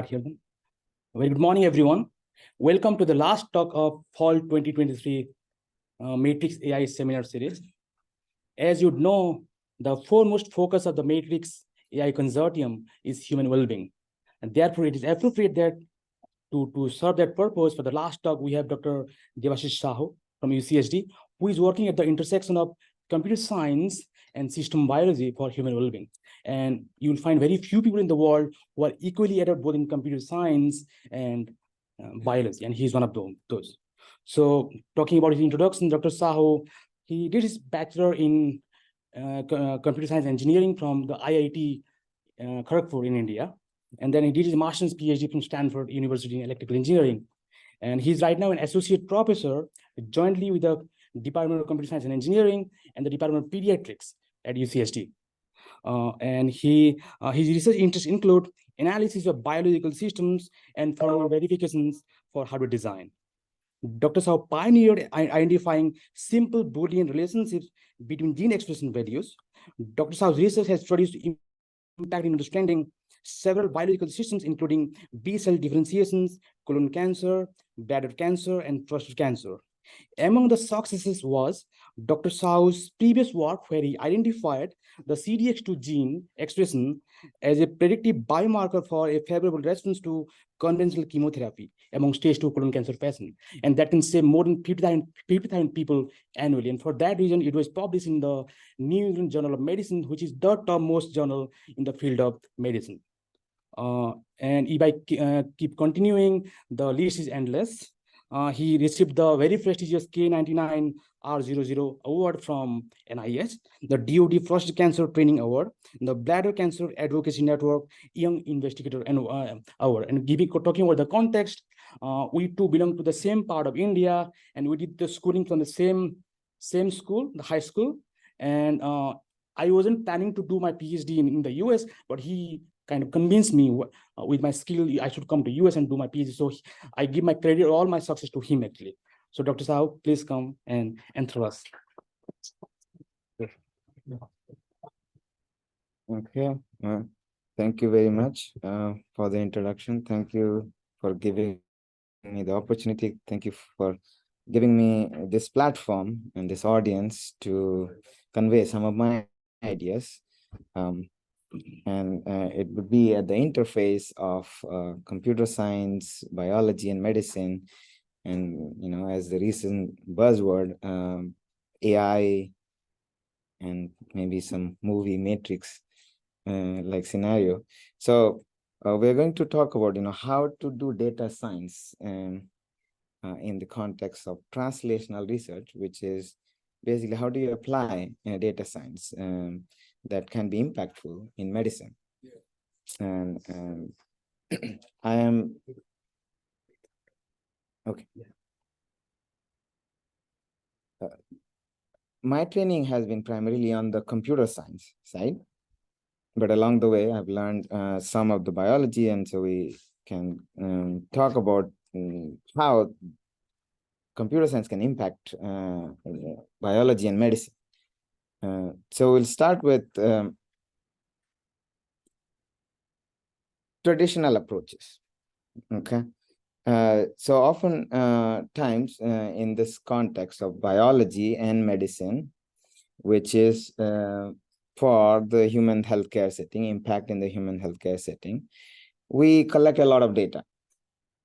start here then. Very good morning, everyone. Welcome to the last talk of Fall 2023 Matrix AI seminar series. As you know, the foremost focus of the Matrix AI consortium is human well-being. And therefore, it is appropriate that to serve that purpose, for the last talk, we have Dr. Debashis Sahoo from UCSD, who is working at the intersection of computer science and system biology for human well-being. And you'll find very few people in the world who are equally adept both in computer science and biology, and he's one of those. So talking about his introduction, Dr. Sahoo, he did his bachelor in computer science engineering from the IIT Kharagpur in India. And then he did his master's PhD from Stanford University in electrical engineering. And he's right now an associate professor jointly with the Department of Computer Science and Engineering and the Department of Pediatrics at UCSD. And his research interests include analysis of biological systems and formal verifications for hardware design. Dr. Sahoo pioneered identifying simple Boolean relationships between gene expression values. Dr. Sahoo's research has produced impact in understanding several biological systems, including B-cell differentiations, colon cancer, bladder cancer, and prostate cancer. Among the successes was Dr. Sahoo's previous work, where he identified the CDX2 gene expression as a predictive biomarker for a favorable response to conventional chemotherapy among stage 2 colon cancer patients. And that can save more than 50,000 people annually. And for that reason, it was published in the New England Journal of Medicine, which is the topmost journal in the field of medicine. And if I keep continuing, the list is endless. He received the very prestigious K99R00 award from NIH, the DoD Prostate Cancer Training Award, the Bladder Cancer Advocacy Network Young Investigator Award. And talking about the context, we too belong to the same part of India, and we did the schooling from the same school, the high school. And I wasn't planning to do my PhD in the US, but he kind of convinced me with my skill, I should come to US and do my PhD. So I give my credit, all my success to him actually. So Dr. Sahoo, please come and throw us. Okay, thank you very much for the introduction. Thank you for giving me the opportunity. Thank you for giving me this platform and this audience to convey some of my ideas. And it would be at the interface of computer science, biology, and medicine. And, you know, as the recent buzzword, AI, and maybe some movie Matrix like scenario. So we're going to talk about, you know, how to do data science in the context of translational research, which is basically how do you apply data science that can be impactful in medicine. And I am okay. My training has been primarily on the computer science side, but along the way I've learned some of the biology, and so we can talk about how computer science can impact biology and medicine. So we'll start with traditional approaches. Okay. So often times in this context of biology and medicine, which is for the human healthcare setting, impact in the human healthcare setting, we collect a lot of data.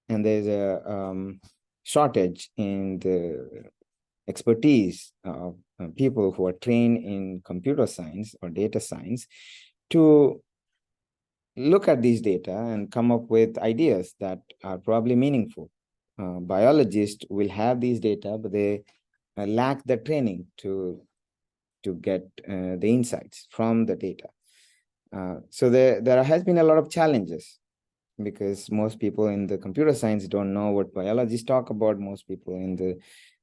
And there's a shortage in the expertise of people who are trained in computer science or data science to look at these data and come up with ideas that are probably meaningful. Biologists will have these data, but they lack the training to get the insights from the data. So there has been a lot of challenges, because most people in the computer science don't know what biologists talk about. Most people in the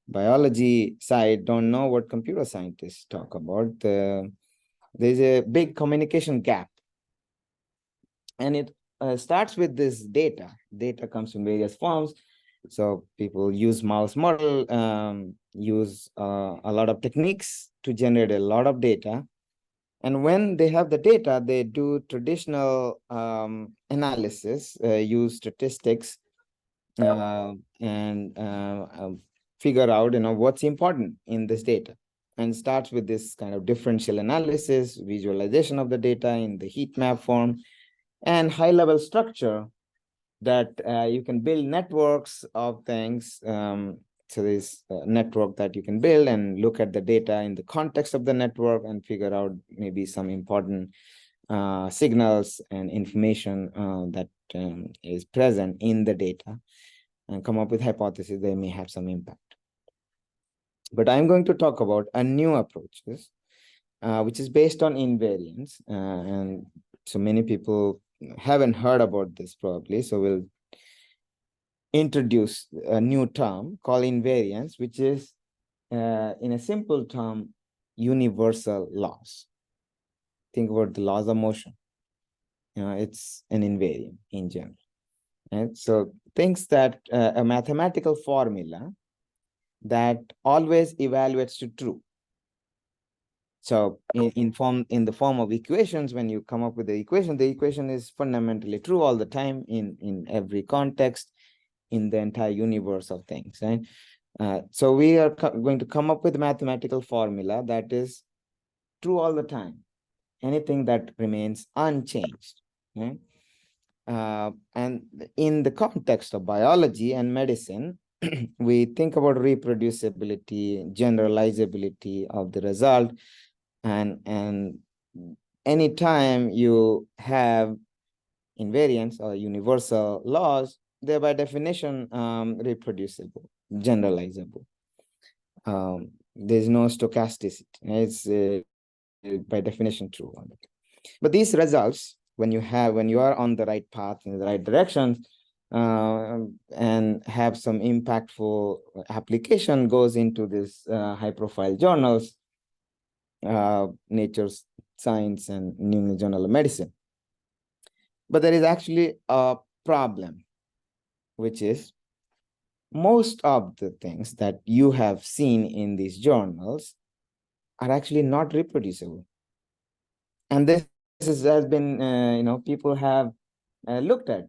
biology side don't know what computer scientists talk about. There's a big communication gap. And it starts with this data. Data comes in various forms. So people use mouse model, use a lot of techniques to generate a lot of data. And when they have the data, they do traditional analysis, use statistics, and figure out, what's important in this data, and starts with this kind of differential analysis, visualization of the data in the heat map form, and high-level structure that you can build networks of things. So there's a network that you can build and look at the data in the context of the network and figure out maybe some important signals and information that is present in the data, and come up with hypotheses they may have some impact. But I'm going to talk about a new approaches, which is based on invariance. And so many people haven't heard about this probably. So we'll introduce a new term called invariance, which is, in a simple term, universal laws. Think about the laws of motion. It's an invariant in general. Right? So things that a mathematical formula that always evaluates to true. So in the form of equations, when you come up with the equation is fundamentally true all the time in every context, in the entire universe of things, right? So we are going to come up with a mathematical formula that is true all the time, anything that remains unchanged, right? And in the context of biology and medicine, we think about reproducibility, generalizability of the result, and anytime you have invariance or universal laws, they're by definition reproducible, generalizable. There's no stochasticity. It's by definition true. But these results, when you are on the right path in the right direction, and have some impactful application, goes into this high-profile journals, Nature's Science and New England Journal of Medicine. But there is actually a problem, which is most of the things that you have seen in these journals are actually not reproducible. And this has been, people have looked at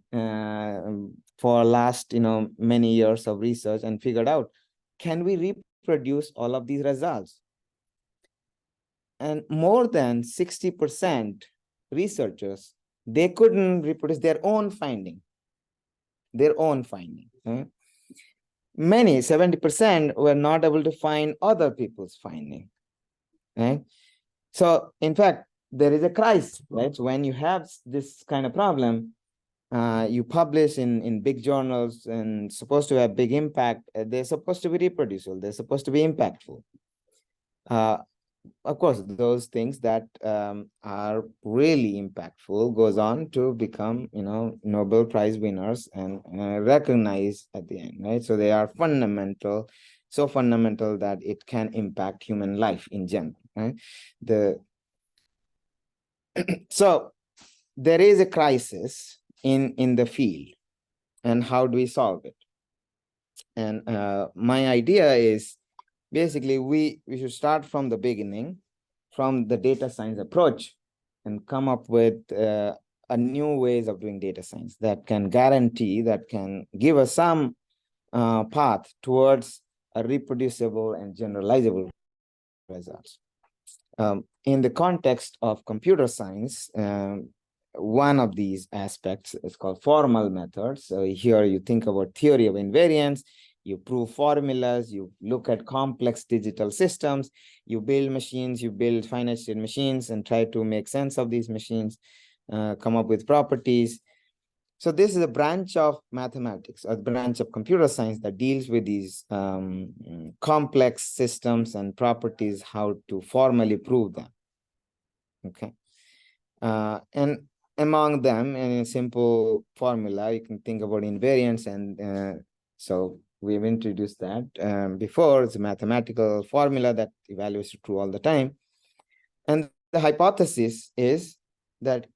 for last, many years of research and figured out, can we reproduce all of these results? And more than 60% researchers, they couldn't reproduce their own finding. Right? Many, 70%, were not able to find other people's finding. Right? So in fact, there is a crisis, right? So when you have this kind of problem, you publish in big journals and supposed to have big impact. They're supposed to be reproducible. They're supposed to be impactful. Of course, those things that are really impactful goes on to become, Nobel Prize winners and recognized at the end, right? So they are fundamental, so fundamental that it can impact human life in general, right? So there is a crisis in the field, and how do we solve it? And my idea is, basically, we should start from the beginning, from the data science approach, and come up with a new ways of doing data science that can guarantee, that can give us some path towards a reproducible and generalizable results. In the context of computer science, one of these aspects is called formal methods. So here you think about theory of invariance, you prove formulas, you look at complex digital systems, you build machines, you build finite state machines and try to make sense of these machines, come up with properties. So this is a branch of mathematics, a branch of computer science that deals with these complex systems and properties, how to formally prove them. Okay. And among them, in a simple formula, you can think about invariance. And so we've introduced that before. It's a mathematical formula that evaluates true all the time. And the hypothesis is that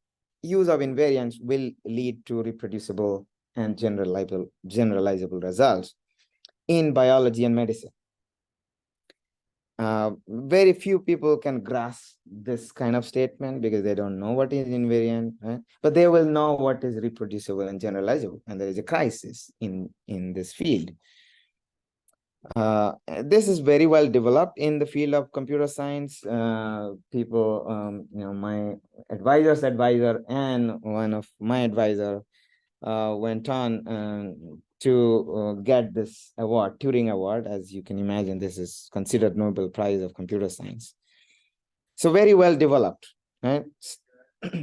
use of invariance will lead to reproducible and generalizable results in biology and medicine. Very few people can grasp this kind of statement because they don't know what is invariant, right? But they will know what is reproducible and generalizable, and there is a crisis in this field. This is very well developed in the field of computer science. People, my advisor's advisor and one of my advisor went on to get this award, Turing Award. As you can imagine, this is considered Nobel Prize of Computer Science. So very well developed, right?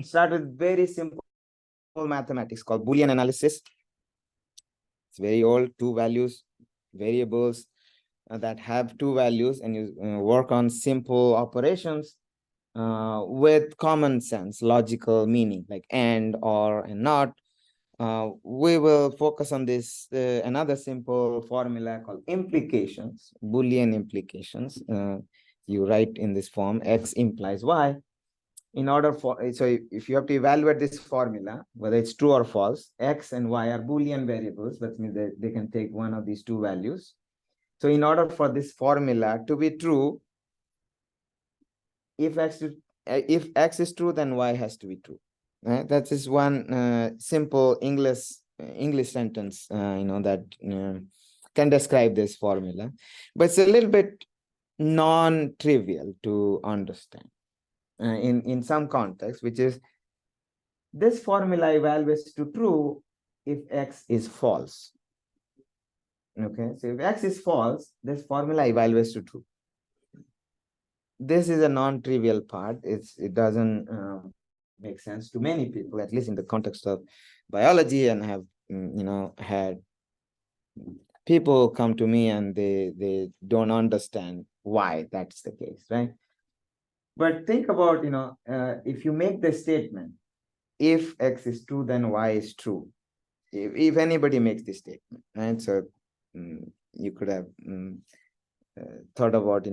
Started very simple mathematics called Boolean analysis. It's very old, two values, variables that have two values, and you work on simple operations with common sense, logical meaning, like and, or, and not. We will focus on this another simple formula called implications, Boolean implications. You write in this form, X implies Y. In order for, so if you have to evaluate this formula, whether it's true or false, X and Y are Boolean variables. That means that they can take one of these two values. So in order for this formula to be true, if X is true, then Y has to be true. Right? That is one simple English sentence, that can describe this formula, but it's a little bit non-trivial to understand in some context, which is this formula evaluates to true if X is false. Okay, so if X is false, this formula evaluates to true. This is a non-trivial part. It doesn't make sense to many people, at least in the context of biology, and have had people come to me and they don't understand why that's the case, right? But think about, if you make the statement, if X is true, then Y is true. If anybody makes this statement, right? So you could have thought about,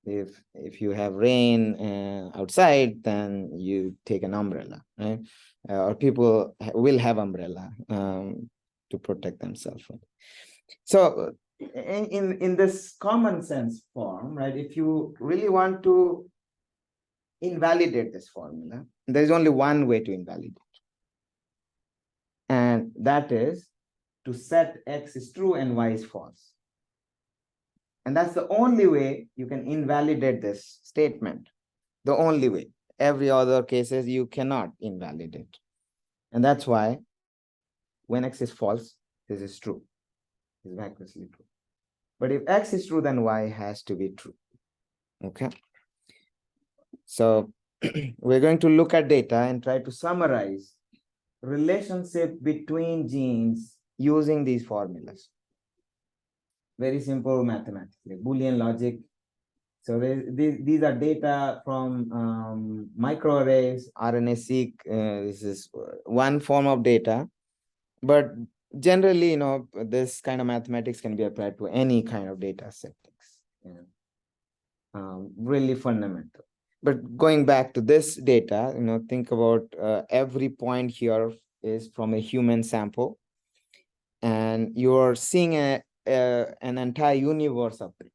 if you have rain outside, then you take an umbrella, right? Or people will have umbrella to protect themselves. So in this common sense form, right, if you really want to invalidate this formula, there is only one way to invalidate, and that is to set X is true and Y is false. And that's the only way you can invalidate this statement. The only way. Every other cases you cannot invalidate. And that's why when X is false, this is true. This is accuracy true. But if X is true, then Y has to be true. Okay. So we're going to look at data and try to summarize relationship between genes using these formulas. Very simple mathematics, like Boolean logic. So these are data from microarrays, RNA-seq. This is one form of data, but generally, this kind of mathematics can be applied to any kind of data settings. Really fundamental. But going back to this data, think about every point here is from a human sample, and you're seeing an entire universe of things.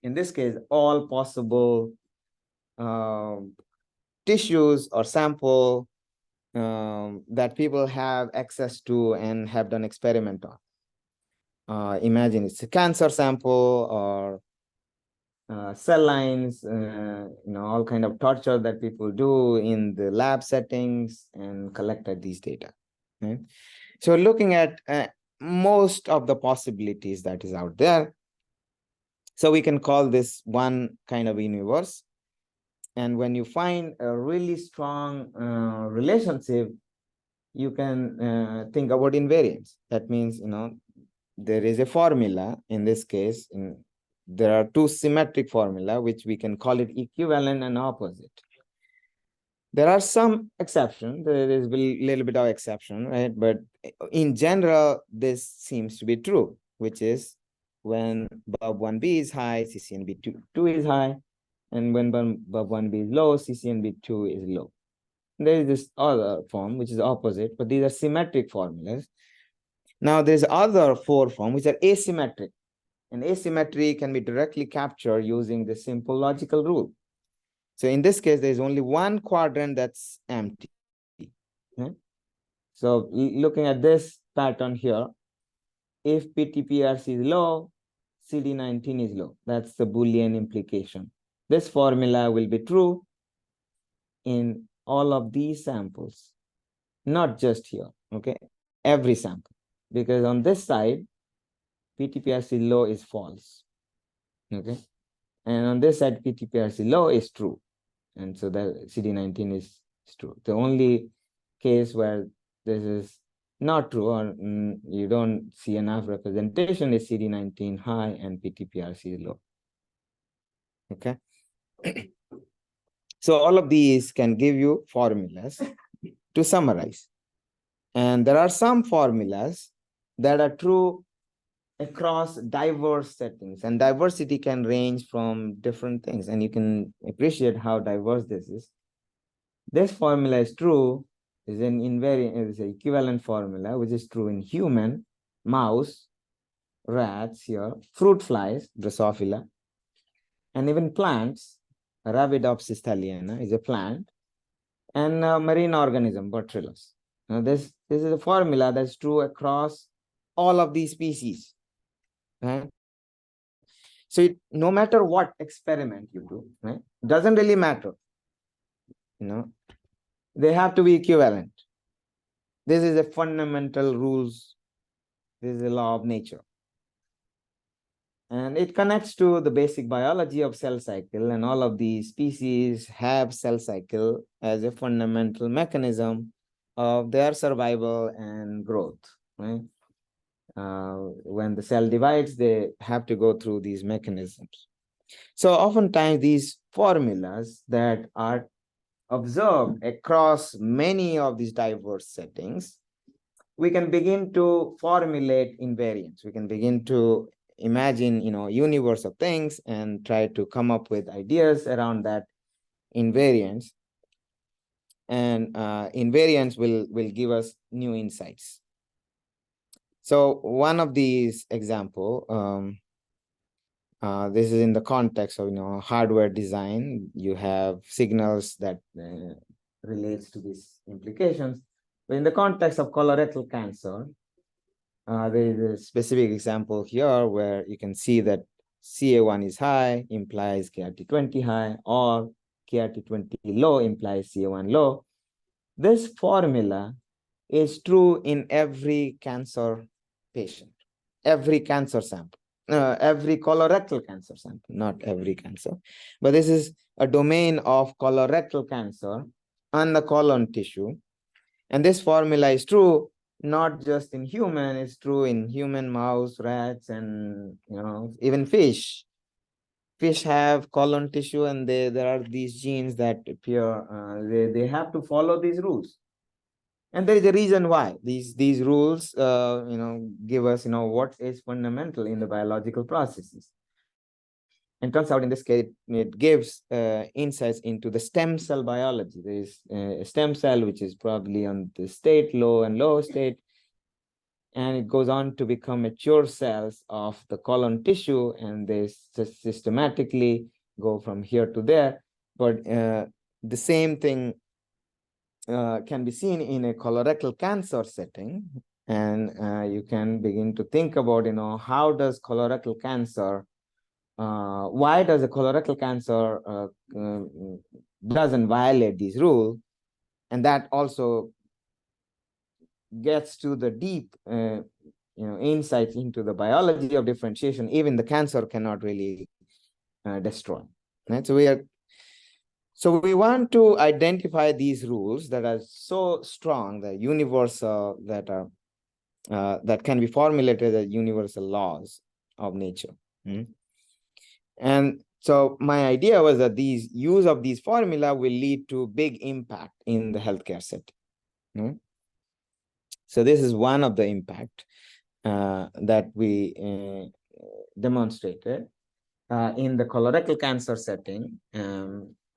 In this case, all possible tissues or sample that people have access to and have done experiment on. Imagine it's a cancer sample or cell lines, all kind of torture that people do in the lab settings and collected these data. Right? So looking at most of the possibilities that is out there, so we can call this one kind of universe. And when you find a really strong relationship, you can think about invariance. That means, there is a formula. In this case, there are two symmetric formula, which we can call it equivalent and opposite. There are some exceptions. There is a little bit of exception, right? But in general, this seems to be true, which is when BUB1b is high, CCNB2 is high. And when BUB1b is low, CCNB2 is low. There is this other form, which is opposite, but these are symmetric formulas. Now, there's other four forms, which are asymmetric. and asymmetry can be directly captured using the simple logical rule. So in this case, there's only one quadrant that's empty. Okay? So looking at this pattern here, if PTPRC is low, CD19 is low. That's the Boolean implication. This formula will be true in all of these samples, not just here, okay? Every sample, because on this side, PTPRC low is false, okay? And on this side, PTPRC low is true. And so the CD19 is true. The only case where this is not true or you don't see enough representation is CD19 high and PTPRC low. Okay. So all of these can give you formulas to summarize. And there are some formulas that are true across diverse settings, and diversity can range from different things, and you can appreciate how diverse this is. This formula is true, is an invariant, is an equivalent formula, which is true in human, mouse, rats here, fruit flies, Drosophila, and even plants. Arabidopsis thaliana is a plant, and marine organism, Botrytis. Now this is a formula that's true across all of these species. Right? So no matter what experiment you do, right, doesn't really matter. They have to be equivalent. This is a fundamental rules. This is a law of nature. And it connects to the basic biology of cell cycle, and all of these species have cell cycle as a fundamental mechanism of their survival and growth. Right? When the cell divides, they have to go through these mechanisms. So oftentimes these formulas that are observed across many of these diverse settings, we can begin to formulate invariants. We can begin to imagine, universe of things and try to come up with ideas around that invariants. And invariants will give us new insights. So one of these example, this is in the context of hardware design. You have signals that relates to these implications. But in the context of colorectal cancer, there is a specific example here where you can see that CA1 is high, implies KRT20 high, or KRT20 low implies CA1 low. This formula is true in every cancer patient, every cancer sample, every colorectal cancer sample, not every cancer, but this is a domain of colorectal cancer and the colon tissue. And this formula is true not just in human, it's true in human, mouse, rats, and even fish. Fish have colon tissue, and there are these genes that appear. They have to follow these rules, and there is a reason why these rules give us what is fundamental in the biological processes. And turns out in this case it gives insights into the stem cell biology. There is a stem cell which is probably on the state low and low state, and it goes on to become mature cells of the colon tissue, and they systematically go from here to there. But the same thing can be seen in a colorectal cancer setting, and you can begin to think about how does colorectal cancer, why does a colorectal cancer doesn't violate these rules, and that also gets to the deep insights into the biology of differentiation. Even the cancer cannot really destroy. Right? So we want to identify these rules that are so strong, the universal, that are that can be formulated as universal laws of nature. And so my idea was that these use of these formula will lead to big impact in the healthcare setting. So this is one of the impact that we demonstrated in the colorectal cancer setting.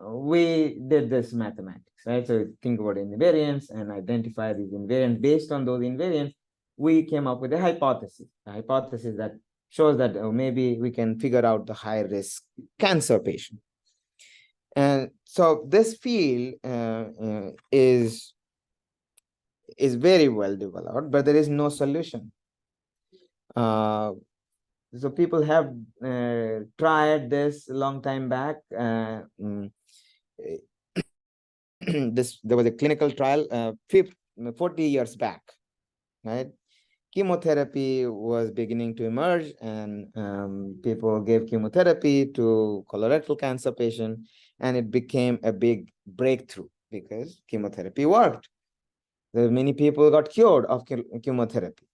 We did this mathematics, right? So think about invariants and identify these invariants. Based on those invariants, we came up with a hypothesis that shows that maybe we can figure out the high risk cancer patient. And so this field is very well developed, but there is no solution. So people have tried this a long time back. There was a clinical trial 40 years back, right? Chemotherapy was beginning to emerge, and people gave chemotherapy to colorectal cancer patients, and it became a big breakthrough because chemotherapy worked. Many people got cured of chemotherapy.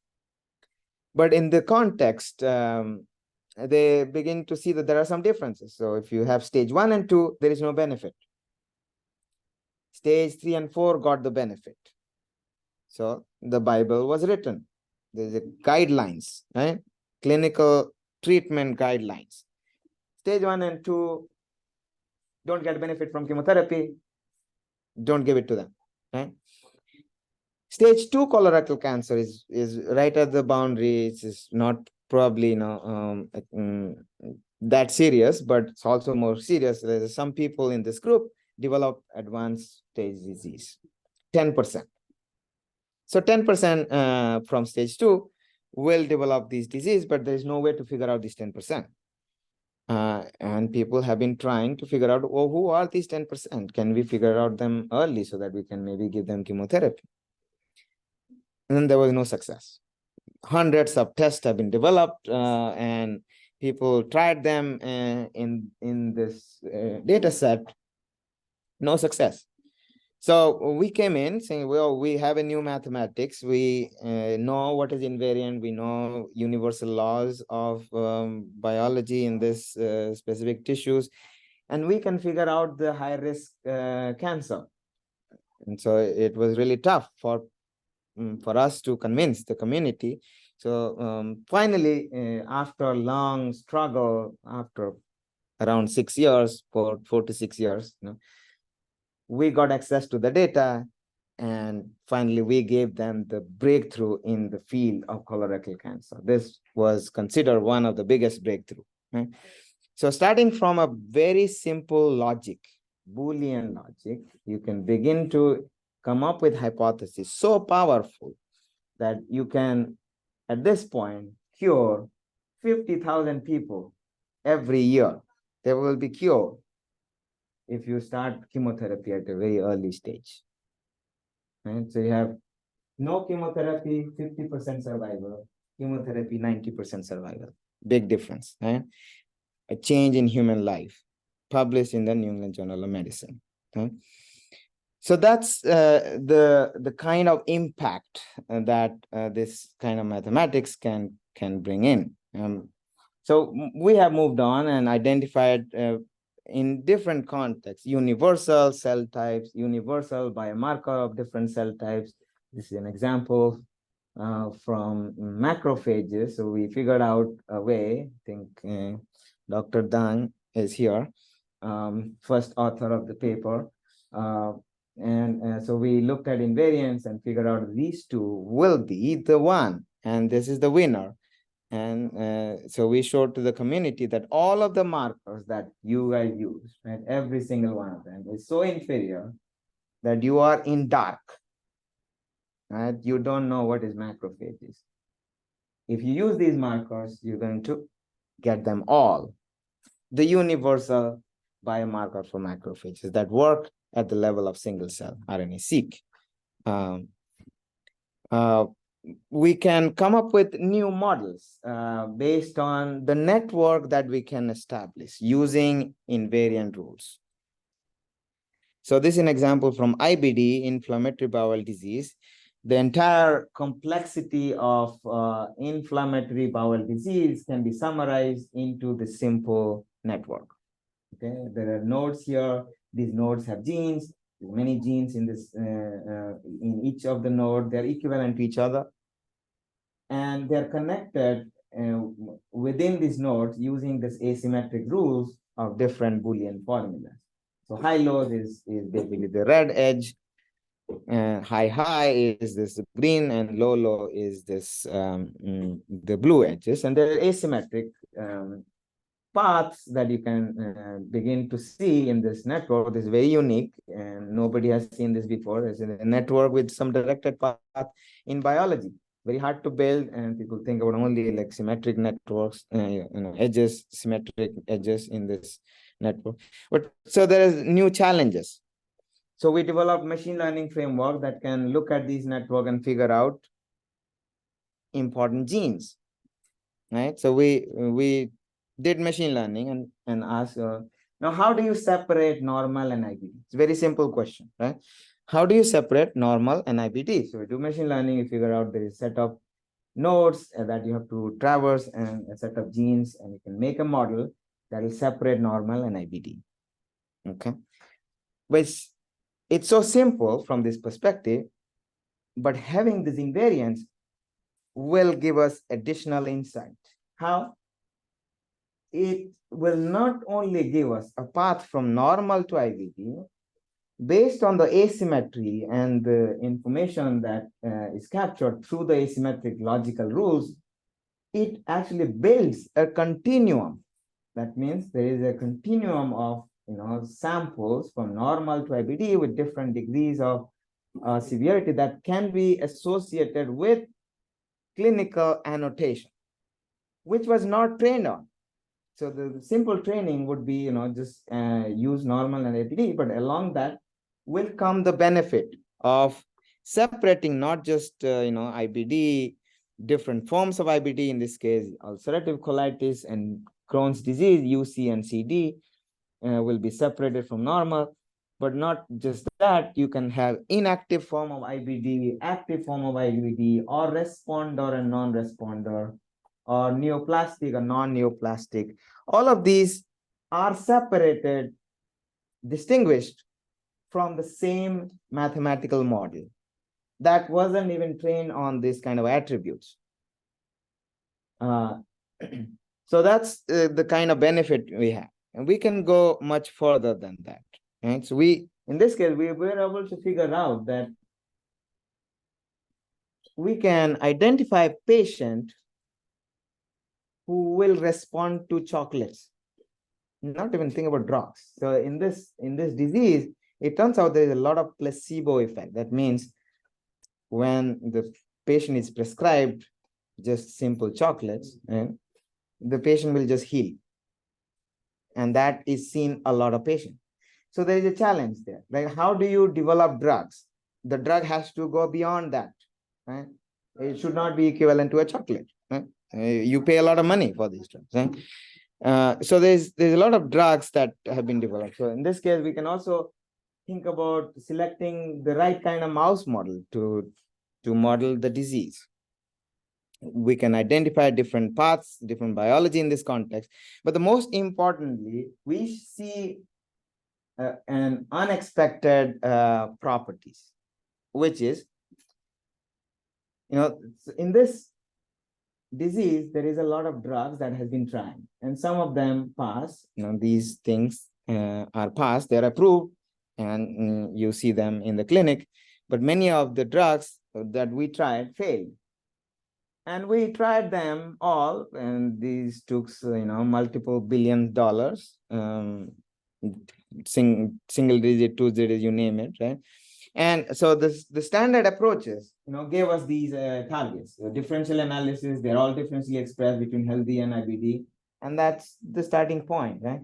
But in the context, they begin to see that there are some differences. So if you have stage 1 and 2, there is no benefit. Stage 3 and 4 got the benefit. So the Bible was written. There's a guidelines, right? Clinical treatment guidelines. Stage 1 and 2 don't get benefit from chemotherapy. Don't give it to them, right? Stage 2 colorectal cancer is right at the boundary. It's not probably that serious, but it's also more serious. There's some people in this group develop advanced stage disease, 10%. So 10% from stage 2 will develop this disease, but there is no way to figure out this 10%. And people have been trying to figure out, oh, who are these 10%? Can we figure out them early so that we can maybe give them chemotherapy? And then there was no success. Hundreds of tests have been developed, and people tried them in this data set. No success. So we came in saying, well, we have a new mathematics. We know what is invariant. We know universal laws of biology in this specific tissues, and we can figure out the high risk cancer. And so it was really tough for us to convince the community. So finally, after a long struggle, after around 6 years, 4 to 6 years, we got access to the data, and finally we gave them the breakthrough in the field of colorectal cancer. This was considered one of the biggest breakthrough. Right? So starting from a very simple logic, Boolean logic, you can begin to come up with hypotheses so powerful that you can, at this point, cure 50,000 people every year. They will be cured if you start chemotherapy at a very early stage. Right? So you have no chemotherapy, 50% survival, chemotherapy, 90% survival. Big difference. Right? A change in human life, published in the New England Journal of Medicine. Right? So that's the kind of impact that this kind of mathematics can bring in. So we have moved on and identified in different contexts, universal cell types, universal biomarker of different cell types. This is an example from macrophages. So we figured out a way, I think Dr. Dang is here, first author of the paper. And so we looked at invariants and figured out these two will be the one, and this is the winner. And so we showed to the community that all of the markers that you guys use, right, every single one of them is so inferior that you are in dark, right? You don't know what is macrophages. If you use these markers, you're going to get them all. The universal biomarker for macrophages that work at the level of single cell RNA-seq. We can come up with new models based on the network that we can establish using invariant rules. So this is an example from IBD, inflammatory bowel disease. The entire complexity of inflammatory bowel disease can be summarized into the simple network. Okay, there are nodes here. These nodes have genes. Many genes in this in each of the node. They're equivalent to each other, and they're connected within these nodes using this asymmetric rules of different Boolean formulas. So high lows is basically the red edge, And high is this green, and low is this the blue edges, and they're asymmetric paths that you can begin to see in this network. This is very unique, and nobody has seen this before. It's a network with some directed path in biology. Very hard to build, and people think about only like symmetric networks, edges, symmetric edges in this network. But so there is new challenges. So we developed machine learning framework that can look at these network and figure out important genes, right? So we did machine learning and asked, now how do you separate normal and IBD? It's a very simple question, right? How do you separate normal and IBD? So we do machine learning, you figure out there is a set of nodes that you have to traverse and a set of genes, and you can make a model that will separate normal and IBD. Okay, but it's so simple from this perspective, but having this invariance will give us additional insight. How? It will not only give us a path from normal to IBD based on the asymmetry and the information that is captured through the asymmetric logical rules. It actually builds a continuum. That means there is a continuum of samples from normal to IBD with different degrees of severity that can be associated with clinical annotation, which was not trained on. So the simple training would be, just use normal and IBD, but along that will come the benefit of separating not just, IBD, different forms of IBD, in this case, ulcerative colitis and Crohn's disease, UC and CD, will be separated from normal. But not just that, you can have inactive form of IBD, active form of IBD, or responder and non-responder, or neoplastic or non-neoplastic. All of these are separated, distinguished from the same mathematical model that wasn't even trained on this kind of attributes. So that's the kind of benefit we have. And we can go much further than that. Right? So in this case, we were able to figure out that we can identify a patient who will respond to chocolates, not even think about drugs. So in this disease, it turns out there is a lot of placebo effect. That means when the patient is prescribed just simple chocolates, the patient will just heal. And that is seen a lot of patients. So there is a challenge there. Like, how do you develop drugs? The drug has to go beyond that. Right? It should not be equivalent to a chocolate. Right? You pay a lot of money for these drugs. Right? So there's a lot of drugs that have been developed. So in this case, we can also think about selecting the right kind of mouse model to model the disease. We can identify different paths, different biology in this context. But the most importantly, we see an unexpected properties, which is, in this disease, there is a lot of drugs that has been tried, and some of them pass. These things are passed, they're approved, and you see them in the clinic. But many of the drugs that we tried failed. And we tried them all, and these took, multiple $billions, single digit, 2 digit, you name it, right? And so the standard approaches, gave us these targets. Differential analysis, they're all differentially expressed between healthy and IBD, and that's the starting point, right?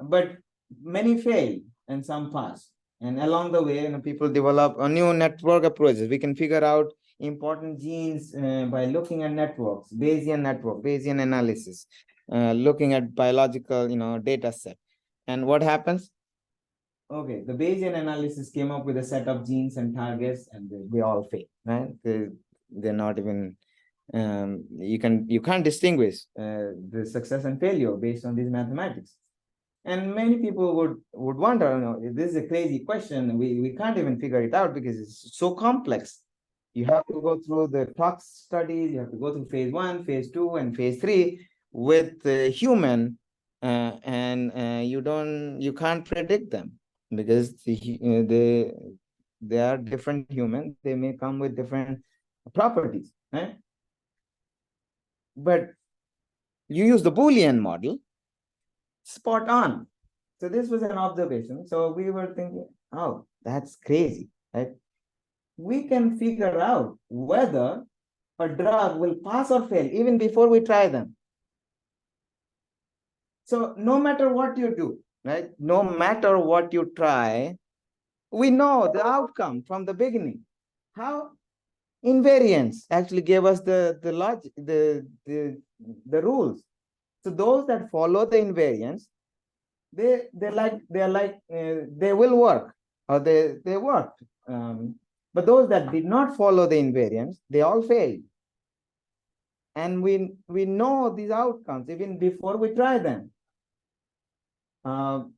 But many failed and some passed. And along the way, people develop a new network approaches. We can figure out important genes by looking at networks, Bayesian analysis, looking at biological, data set. And what happens? Okay, the Bayesian analysis came up with a set of genes and targets, and they all fail, right? They're not even, you can't distinguish the success and failure based on these mathematics. And many people would wonder, this is a crazy question. We can't even figure it out because it's so complex. You have to go through the tox studies, you have to go through phase 1, phase 2, and phase 3 with the human, and you can't predict them because they are different humans. They may come with different properties, right? But you use the Boolean model, spot on. So this was an observation. So we were thinking, oh, that's crazy, right? We can figure out whether a drug will pass or fail even before we try them. So no matter what you do, right? No matter what you try, we know the outcome from the beginning. How? Invariance actually gave us the logic, the rules. So those that follow the invariance, they will work, or they worked. But those that did not follow the invariance, they all failed. And we know these outcomes even before we try them. So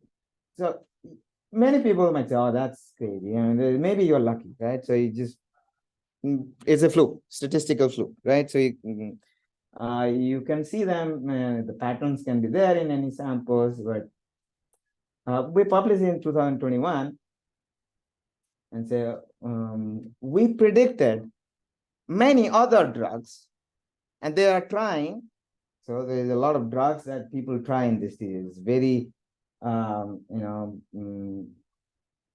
many people might say, "Oh, that's crazy," and maybe you're lucky, right? So you just it's a fluke, statistical fluke, right? So you can see them, the patterns can be there in any samples, but we published in 2021 and say we predicted many other drugs, and they are trying. So there's a lot of drugs that people try in this disease. It's very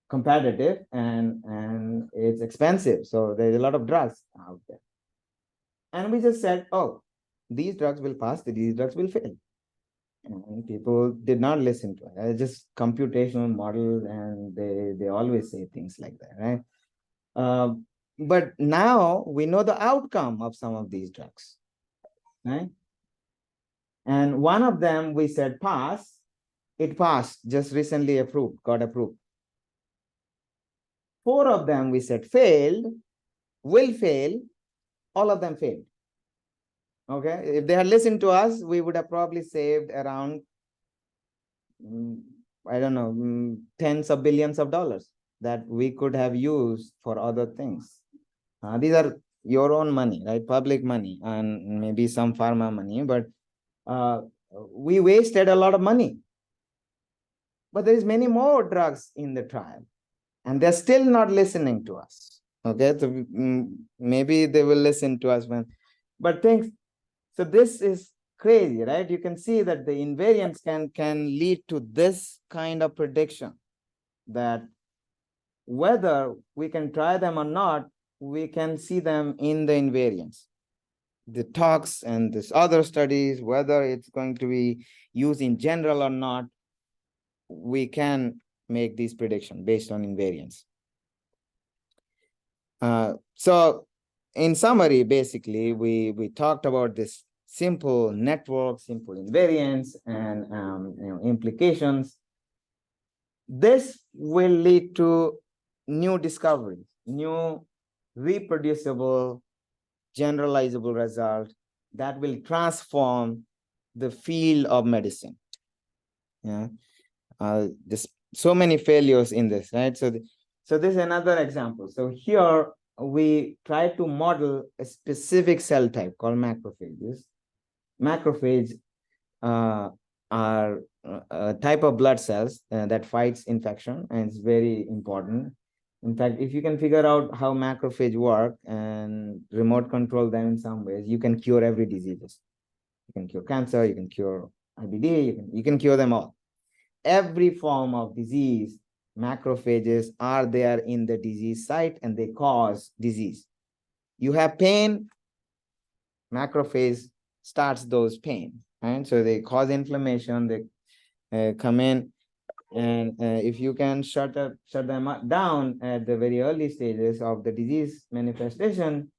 competitive, and it's expensive. So there's a lot of drugs out there. And we just said, oh, these drugs will pass, these drugs will fail. And people did not listen to it. It's just computational models, and they always say things like that, right? But now we know the outcome of some of these drugs, right? And one of them we said pass, it passed, just recently approved, got approved. 4 of them we said failed, will fail, all of them failed. Okay, if they had listened to us, we would have probably saved around, I don't know, tens of billions of dollars that we could have used for other things. These are your own money, right? Public money, and maybe some pharma money, but we wasted a lot of money. But there is many more drugs in the trial, and they're still not listening to us. Okay, so maybe they will listen to us when, but things. So this is crazy, right? You can see that the invariance can lead to this kind of prediction, that whether we can try them or not, we can see them in the invariance. The talks and this other studies, whether it's going to be used in general or not, we can make these predictions based on invariance. So in summary, basically, we talked about this simple network, simple invariance, and implications. This will lead to new discoveries, new reproducible, generalizable results that will transform the field of medicine. Yeah, there's so many failures in this, right? So this is another example. So here we try to model a specific cell type called macrophages. Macrophages are a type of blood cells that fights infection, and it's very important. In fact, if you can figure out how macrophage work and remote control them in some ways, you can cure every disease. You can cure cancer, you can cure IBD, you can cure them all. Every form of disease, macrophages are there in the disease site, and they cause disease. You have pain, macrophage starts those pain, right? So they cause inflammation, they come in, and if you can shut them down at the very early stages of the disease manifestation,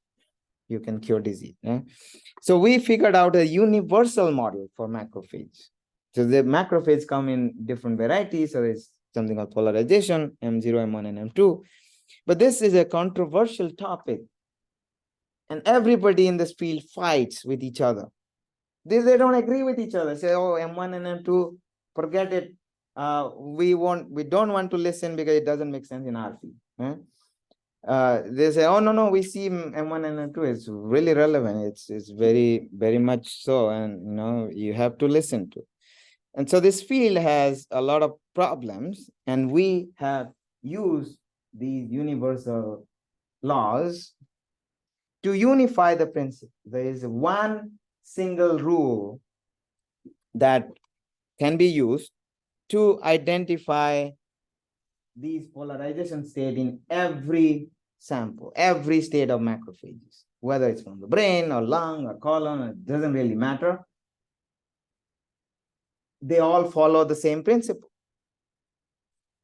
you can cure disease. Yeah? So we figured out a universal model for macrophage. So the macrophages come in different varieties. So there's something called polarization, M0, M1, and M2. But this is a controversial topic, and everybody in this field fights with each other. They don't agree with each other. Say, oh, M1 and M2, forget it. We don't want to listen because it doesn't make sense in our field. They say, oh, no, we see M1 and M2 is really relevant. It's very, very much so, and you have to listen to. And so this field has a lot of problems, and we have used these universal laws to unify the principle. There is one single rule that can be used to identify these polarization state in every sample, every state of macrophages, whether it's from the brain or lung or colon, it doesn't really matter. They all follow the same principle,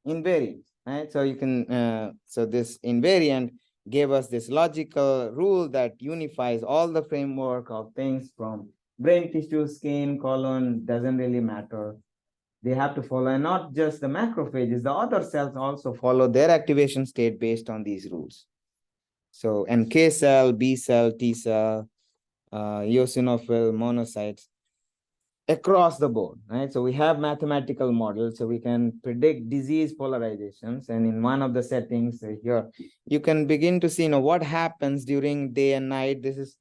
invariance, right? So you can, so this invariant gave us this logical rule that unifies all the framework of things from brain tissue, skin, colon, doesn't really matter. They have to follow, and not just the macrophages, the other cells also follow their activation state based on these rules. So NK cell, B cell, T cell, eosinophil, monocytes, across the board, right? So we have mathematical models, so we can predict disease polarizations. And in one of the settings here, you can begin to see, what happens during day and night. This is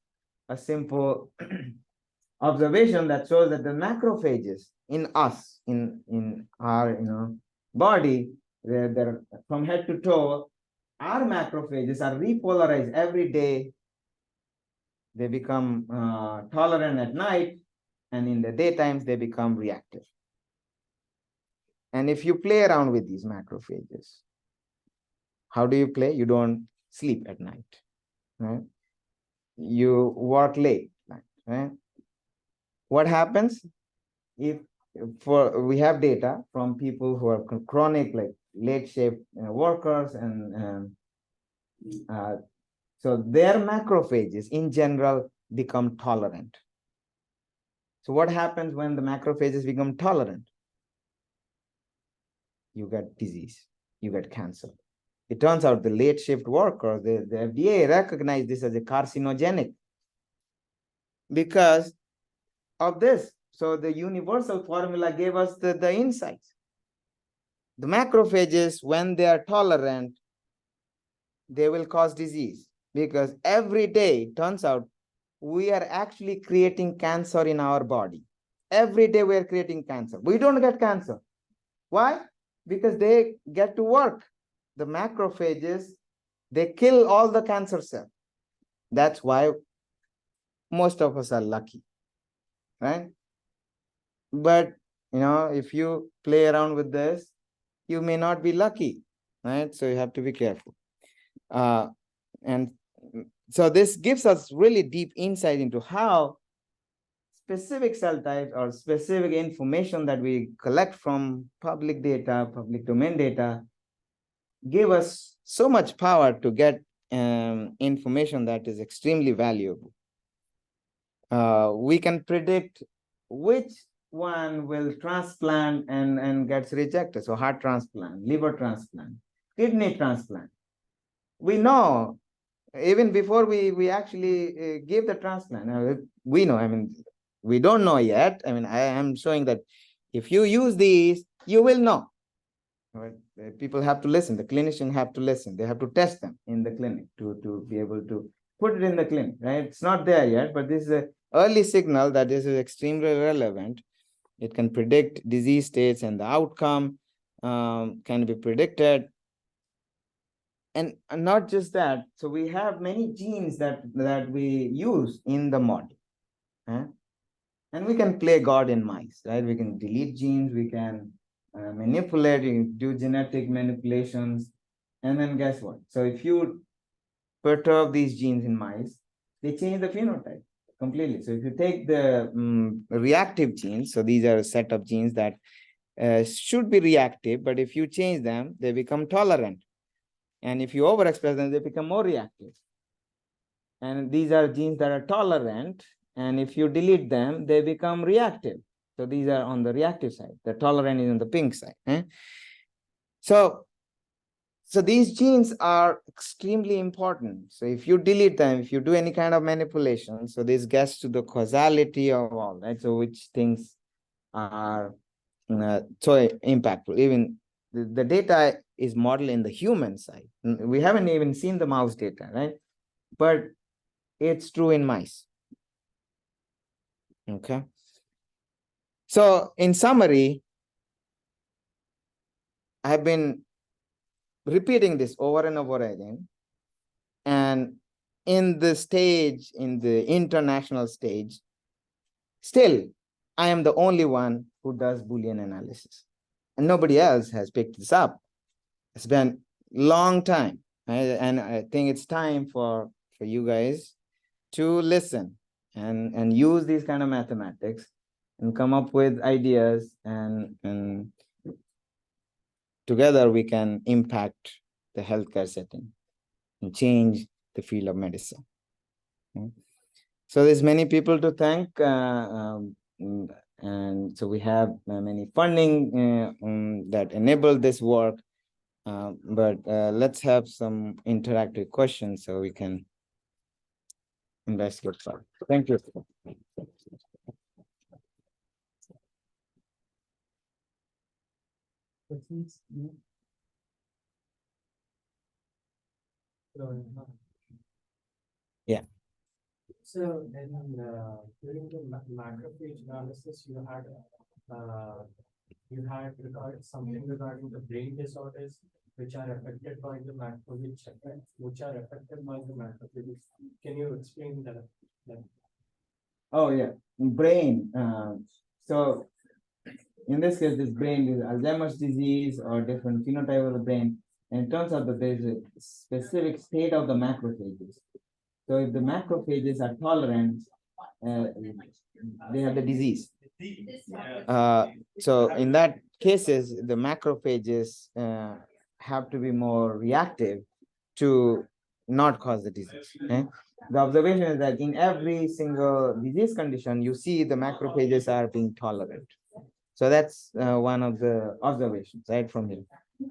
a simple observation that shows that the macrophages in us, in our, body, they're from head to toe, our macrophages are repolarized every day. They become tolerant at night, and in the daytimes they become reactive. And if you play around with these macrophages, how do you play? You don't sleep at night, right? You work late, right? What happens if we have data from people who are chronic, like late shift workers, and so their macrophages in general become tolerant. So what happens when the macrophages become tolerant? You get disease, you get cancer. It turns out the late shift workers, the FDA recognized this as a carcinogenic because of this. So the universal formula gave us the insights. The macrophages, when they are tolerant, they will cause disease, because every day, turns out, we are actually creating cancer in our body. Every day we are creating cancer. We don't get cancer. Why? Because they get to work. The macrophages, they kill all the cancer cells. That's why most of us are lucky, right? But, if you play around with this, you may not be lucky, right? So you have to be careful. And so this gives us really deep insight into how specific cell types or specific information that we collect from public data, public domain data, give us so much power to get information that is extremely valuable. We can predict which one will transplant and gets rejected. So heart transplant, liver transplant, kidney transplant. We know even before we actually give the transplant. We know, we don't know yet. I am showing that if you use these, you will know. Right? People have to listen. The clinician have to listen. They have to test them in the clinic to be able to put it in the clinic, right? It's not there yet, but this is an early signal that this is extremely relevant. It can predict disease states, and the outcome can be predicted. And not just that, so we have many genes that we use in the model. And we can play God in mice, right? We can delete genes, we can manipulate, you can do genetic manipulations. And then guess what? So if you perturb these genes in mice, they change the phenotype completely. So if you take the reactive genes, so these are a set of genes that should be reactive, but if you change them, they become tolerant. And if you overexpress them, they become more reactive. And these are genes that are tolerant, and if you delete them, they become reactive. So these are on the reactive side. The tolerant is on the pink side. So these genes are extremely important. So if you delete them, if you do any kind of manipulation, so this gets to the causality of all, right? So which things are so impactful. Even the data is modeled in the human side. We haven't even seen the mouse data, right? But it's true in mice. Okay. So in summary, I've been repeating this over and over again. And in the stage, in the international stage, still, I am the only one who does Boolean analysis. And nobody else has picked this up. It's been a long time. And I think it's time for you guys to listen and use these kind of mathematics and come up with ideas, and together we can impact the healthcare setting and change the field of medicine. So there's many people to thank, and so we have many funding that enable this work. But let's have some interactive questions so we can investigate further. Thank you. Yeah. So then during the macrophage analysis, you had regarded something regarding the brain disorders which are affected by the macrophage effect, which are affected by the macrophages. Can you explain that? Oh yeah, brain. So in this case, this brain is Alzheimer's disease or different phenotype of the brain. And in terms of there's a specific state of the macrophages. So if the macrophages are tolerant, they have the disease. So in that cases, the macrophages have to be more reactive to not cause the disease. Okay? The observation is that in every single disease condition, you see the macrophages are being tolerant. So that's one of the observations, right, from here.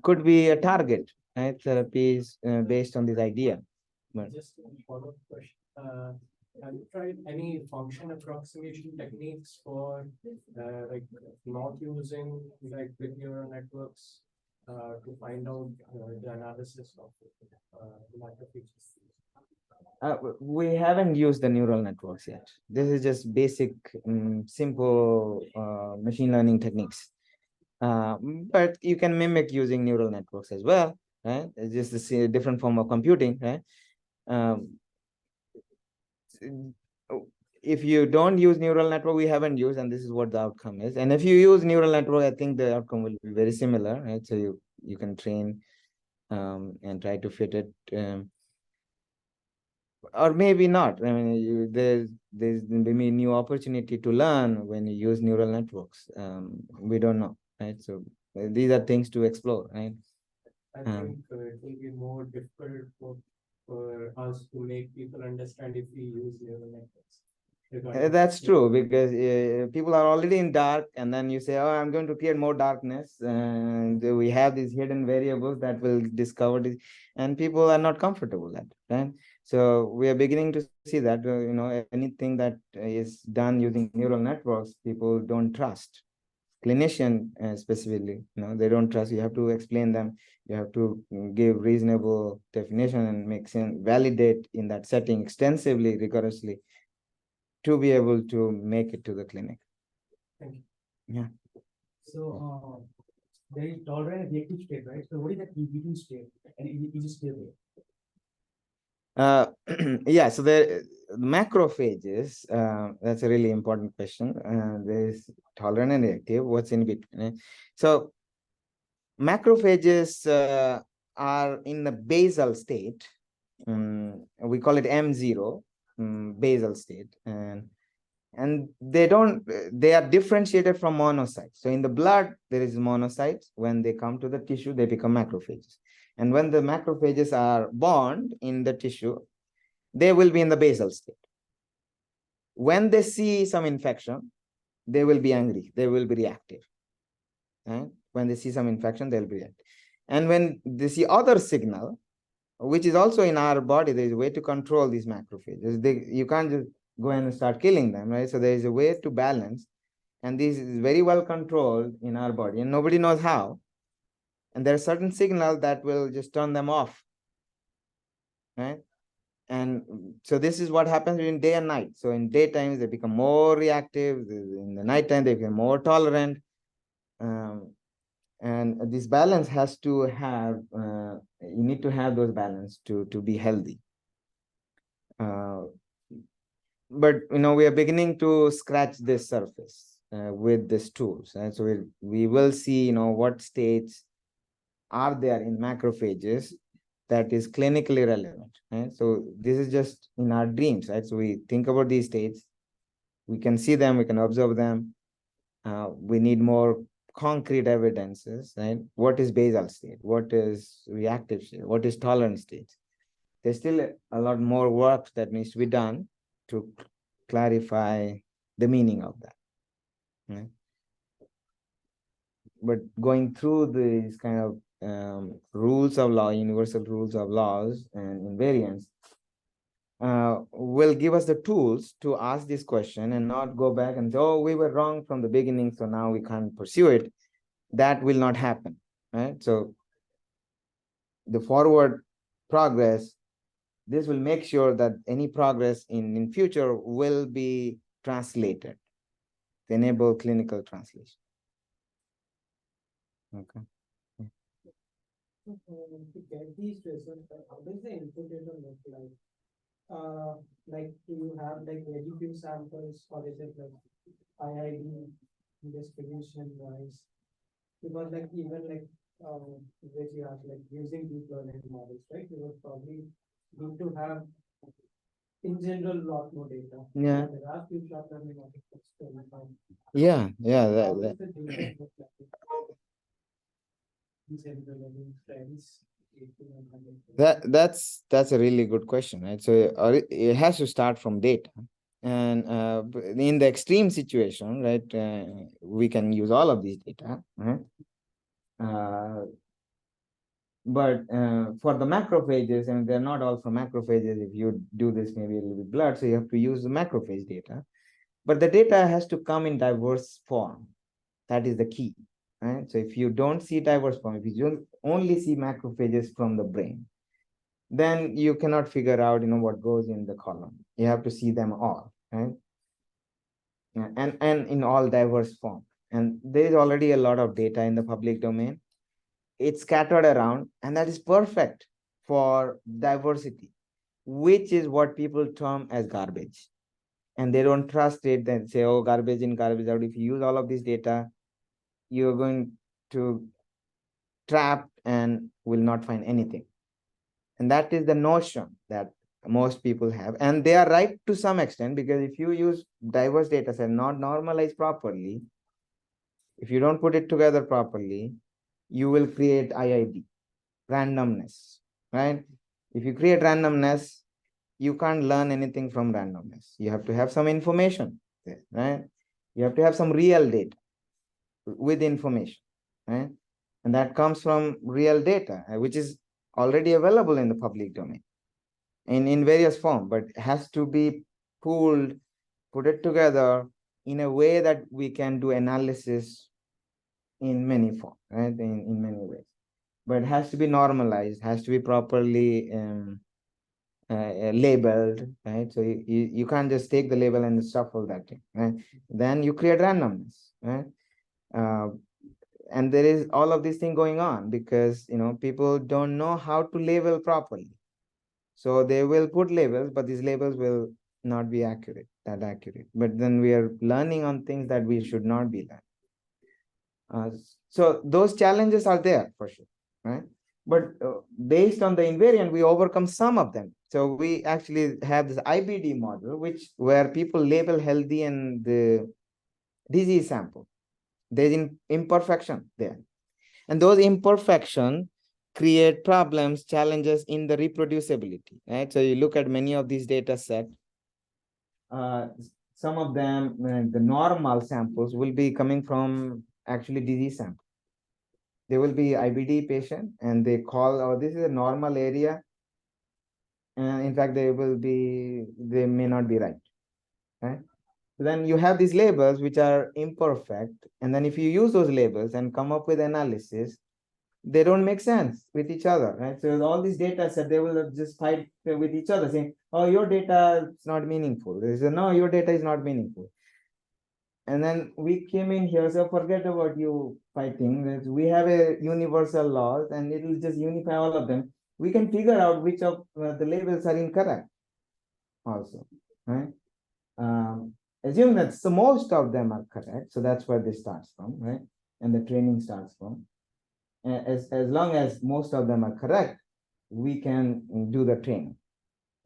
Could be a target, right, therapies based on this idea. But just a follow-up question. Have you tried any function approximation techniques for like not using like big neural networks to find out the analysis of the macrophages? We haven't used the neural networks yet. This is just basic, simple machine learning techniques. But you can mimic using neural networks as well, right? It's just a different form of computing, right? If you don't use neural network, we haven't used, and this is what the outcome is. And if you use neural network, I think the outcome will be very similar, right? So you can train and try to fit it, or maybe not. I mean, there's maybe new opportunity to learn when you use neural networks. We don't know, right? So these are things to explore, right? I think it will be more difficult for us to make people understand if we use neural networks. That's true, because people are already in dark, and then you say, oh, I'm going to create more darkness, and we have these hidden variables that will discover this, and people are not comfortable with that, right? So we are beginning to see that, anything that is done using neural networks, people don't trust. Clinician specifically, they don't trust. You have to explain them. You have to give reasonable definition and make sense, validate in that setting extensively, rigorously, to be able to make it to the clinic. Thank you. Yeah. So there is tolerant reactive state, right? So what is that in-between state, and is it still there? Yeah, so the macrophages, that's a really important question. There's tolerant and reactive. What's in between? So macrophages are in the basal state. We call it M0, basal state, and they are differentiated from monocytes. So in the blood, there is monocytes. When they come to the tissue, they become macrophages. And when the macrophages are born in the tissue, they will be in the basal state. When they see some infection, they will be angry. They will be reactive. Right? When they see some infection, they'll be reactive. And when they see other signal, which is also in our body, there is a way to control these macrophages. You can't just go and start killing them, right? So there is a way to balance, and this is very well controlled in our body, and nobody knows how. And there are certain signals that will just turn them off, right? And so this is what happens in day and night. So in daytime, they become more reactive. In the nighttime, they become more tolerant. And this balance has to have, you need to have those balance to be healthy. But we are beginning to scratch this surface with these tools. And so we will see, what states are there in macrophages that is clinically relevant. Right? So this is just in our dreams, right? So we think about these states, we can see them, we can observe them. We need more concrete evidences, right? What is basal state? What is reactive state? What is tolerant state? There's still a lot more work that needs to be done to clarify the meaning of that. Right? But going through these kind of rules of law, universal rules of laws and invariants, will give us the tools to ask this question and not go back and say, oh, we were wrong from the beginning, so now we can't pursue it. That will not happen, right? So the forward progress, this will make sure that any progress in future will be translated to enable clinical translation. Okay. To get these results, how does the input data look like? Like, do you have like very few samples, or is it like IID distribution wise? Because like even like which you have like using deep learning models, right? You would probably need to have in general a lot more data. Yeah. There are few short learning models that still have. Yeah. How That, does the data look like? In general, I mean, trends. 80 and 100. that's a really good question, right? So it has to start from data. And in the extreme situation, right, we can use all of these data, right? But for the macrophages, and they're not all from macrophages, if you do this, maybe a little bit blood, so you have to use the macrophage data. But the data has to come in diverse form. That is the key, right? So if you don't see diverse form, if you don't only see macrophages from the brain, then you cannot figure out, what goes in the column. You have to see them all, right? And in all diverse form. And there is already a lot of data in the public domain. It's scattered around, and that is perfect for diversity, which is what people term as garbage. And they don't trust it, then say, oh, garbage in, garbage out. If you use all of this data, you're going to trap and will not find anything. And that is the notion that most people have. And they are right to some extent, because if you use diverse data set, not normalized properly, if you don't put it together properly, you will create IID, randomness, right? If you create randomness, you can't learn anything from randomness. You have to have some information there, right? You have to have some real data with information, right? And that comes from real data, which is already available in the public domain in various form, but has to be pooled, put it together in a way that we can do analysis in many forms, right? In many ways. But it has to be normalized, has to be properly labeled, right? So you can't just take the label and shuffle that thing, right? Then you create randomness, right? And there is all of this thing going on because people don't know how to label properly. So they will put labels, but these labels will not be accurate. But then we are learning on things that we should not be learning. So those challenges are there for sure, right? But based on the invariant, we overcome some of them. So we actually have this IBD model, where people label healthy and the disease sample. There's imperfection there. And those imperfections create problems, challenges in the reproducibility, right? So you look at many of these data sets, some of them, the normal samples will be coming from actually disease samples. They will be IBD patient and they call, oh, this is a normal area. And in fact, they may not be right, right? Then you have these labels which are imperfect. And then if you use those labels and come up with analysis, they don't make sense with each other, right? So all these data set, they will just fight with each other saying, oh, your data is not meaningful. They say, no, your data is not meaningful. And then we came in here, so forget about you fighting. We have a universal laws and it will just unify all of them. We can figure out which of the labels are incorrect also, right? Um, assume that so most of them are correct. So that's where this starts from, right? And the training starts from. As long as most of them are correct, we can do the training.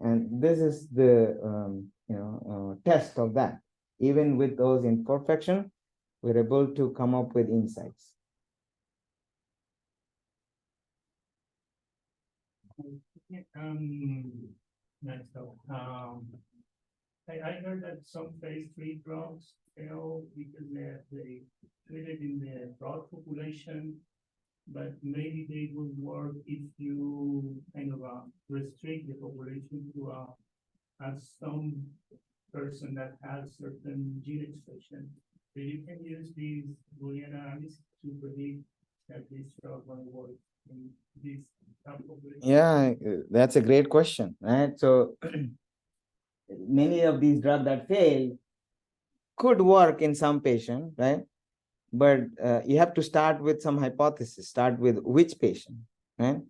And this is the test of that. Even with those imperfection, we're able to come up with insights. Nice. So, I heard that some phase 3 drugs fail because they treated in the broad population, but maybe they will work if you kind of restrict the population to have some person that has certain gene expression. So you can use these Boolean analysis to predict that this drug will work in this population. Yeah, that's a great question, right? So many of these drugs that fail could work in some patient, right? But you have to start with some hypothesis, start with which patient, right?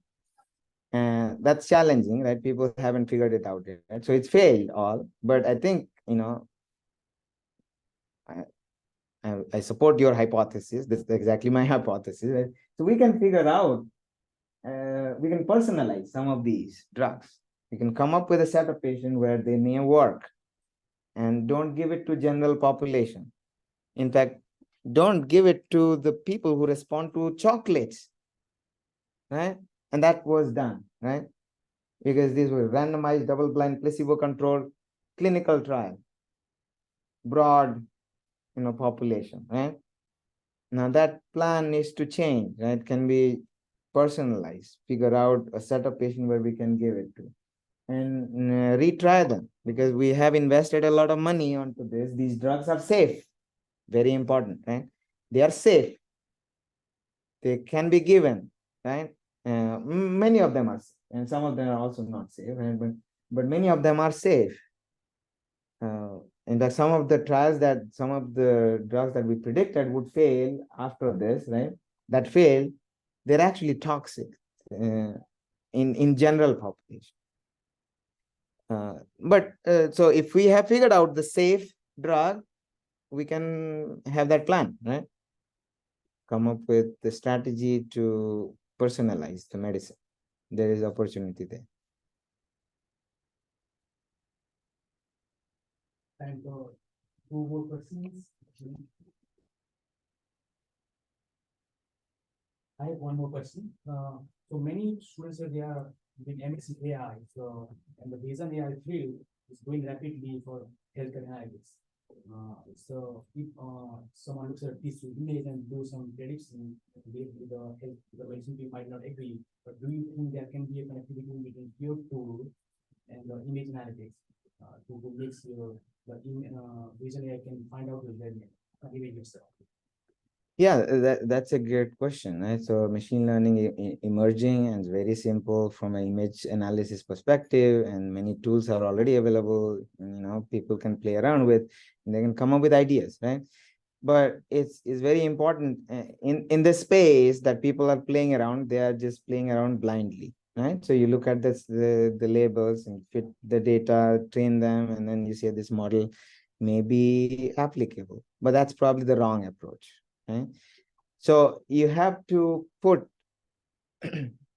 And that's challenging, right? People haven't figured it out yet, right? So it's failed all, but I think, I support your hypothesis. This is exactly my hypothesis. Right? So we can figure out, we can personalize some of these drugs. We can come up with a set of patients where they may work and don't give it to general population. In fact, don't give it to the people who respond to chocolates, right? And that was done, right? Because these were randomized, double-blind, placebo-controlled clinical trial, broad, population, right? Now that plan needs to change, right? Can be personalized, figure out a set of patients where we can give it to, and retry them, because we have invested a lot of money onto this. These drugs are safe, very important, right? They are safe. They can be given, right? Many of them are, and some of them are also not safe, right? But many of them are safe. In fact, some of the drugs that we predicted would fail after this, right? That failed, they're actually toxic in general population. So if we have figured out the safe drug, we can have that plan, right? Come up with the strategy to personalize the medicine. There is opportunity there. Time for 2 more questions. I have one more question. So many students here, they are doing MS in AI. So, and the reason AI field is growing rapidly for healthcare analytics. So if someone looks at this image and do some prediction, the health, the medicine team might not agree. But do you think there can be a connectivity between your tool and the image analytics to make sure the vision AI can find out the image itself? Yeah, that's a great question, right? So machine learning emerging and very simple from an image analysis perspective, and many tools are already available. People can play around with, and they can come up with ideas, right? But it's very important in the space that people are playing around. They are just playing around blindly, right? So you look at the labels and fit the data, train them, and then you say this model may be applicable, but that's probably the wrong approach. Okay? So you have to put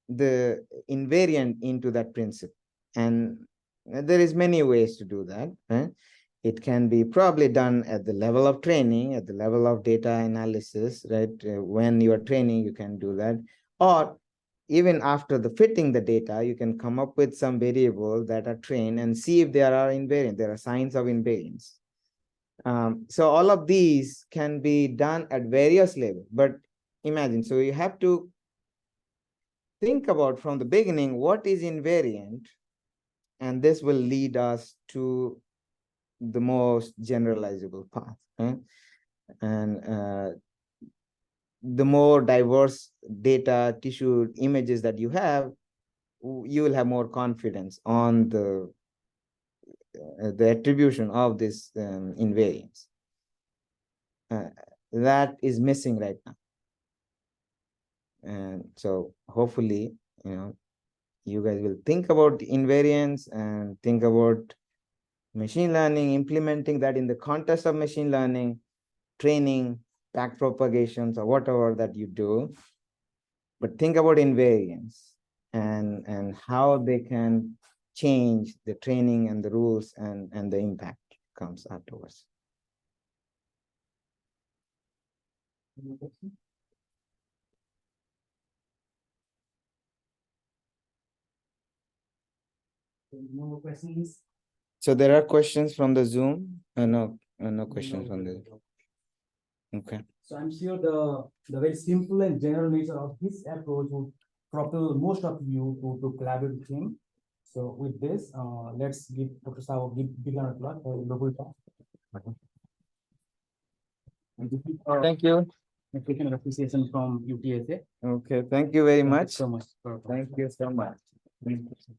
the invariant into that principle, and there is many ways to do that. Right? It can be probably done at the level of training, at the level of data analysis. Right? When you are training, you can do that, or even after the fitting the data, you can come up with some variables that are trained and see if there are invariant. There are signs of invariance. So all of these can be done at various levels, but imagine, so you have to think about from the beginning, what is invariant, and this will lead us to the most generalizable path. Right? And the more diverse data, tissue, images that you have, you will have more confidence on the attribution of this invariance. that is missing right now. And so hopefully, you guys will think about invariance and think about machine learning, implementing that in the context of machine learning, training, back propagations, or whatever that you do. But think about invariance and how they can change the training and the rules and the impact comes afterwards. No more questions? So there are questions from the Zoom? No questions from the. Okay. So I'm sure the very simple and general nature of this approach would propel most of you to collaborate with him. So with this, let's give Dr. Sahoo big round of applause for the good talk. And this is our Thank you. application and appreciation from UTSA. Okay, thank you very Thank you much. so much. Thank you so much. Thank you.